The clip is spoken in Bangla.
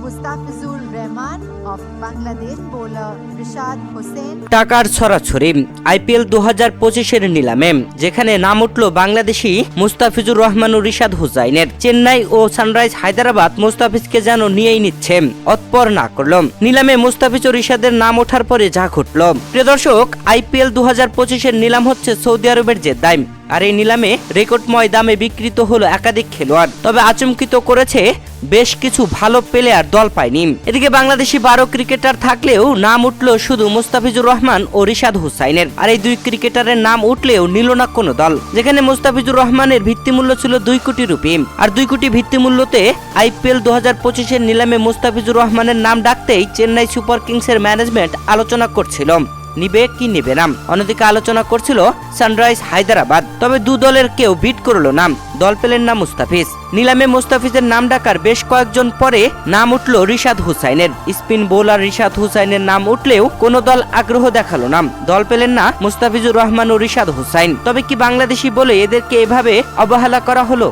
Mustafizur Rahman of Bangladesh bowler Rishad Hossain. টাকার ছড়াছড়ি আইপিএল 2025-এর নিলামে যেখানে নাম উঠল বাংলাদেশি মুস্তাফিজুর রহমান ও রিশাদ হুসাইনের। চেন্নাই ও সানরাইজ হায়দ্রাবাদ মুস্তাফিজকে যেন নিয়েই নিচ্ছে, অতপর না করল। নিলামে মুস্তাফিজ ও রিশাদের নাম ওঠার পরে যা ঘটল। প্রিয় দর্শক, আইপিএল 2025-এর নিলাম হচ্ছে সৌদি আরবের জেদ্দায়। আর এই নিলামে রেকর্ডময় দামে বিক্রিত হলো একাধিক খেলোয়াড়। তবে আচমকিত করেছে বেশ কিছু ভালো প্লেয়ার দল পায়নি। এদিকে বাংলাদেশি 12 ক্রিকেটার থাকলেও নাম উঠল শুধু মুস্তাফিজুর রহমান ও রিশাদ হুসাইনের। আর এই দুই ক্রিকেটারের নাম উঠলেও নিল না কোনো দল। যেখানে মুস্তাফিজুর রহমানের ভিত্তিমূল্য ছিল 2 কোটি রুপি। আর 2 কোটি ভিত্তিমূল্যতে আইপিএল 2025-এর নিলামে মুস্তাফিজুর রহমানের নাম ডাকতেই চেন্নাই সুপার কিংসের ম্যানেজমেন্ট আলোচনা করছিল নিবে কি নিবে না। অন্যদিকে আলোচনা করছিল সানরাইজ হায়দ্রাবাদ। তবে দু দলের কেউ বিট করলো না, দল পেলেন না মুস্তাফিজ। নিলামে মুস্তাফিজের নাম ডাকার বেশ কয়েকজন পরে নাম উঠল রিশাদ হুসাইনের। স্পিন বোলার রিশাদ হুসাইনের নাম উঠলেও কোনো দল আগ্রহ দেখালো না, দল পেলেন না মুস্তাফিজুর রহমান ও রিশাদ হুসাইন। তবে কি বাংলাদেশি বলে এদেরকে এভাবে অবহেলা করা হলো?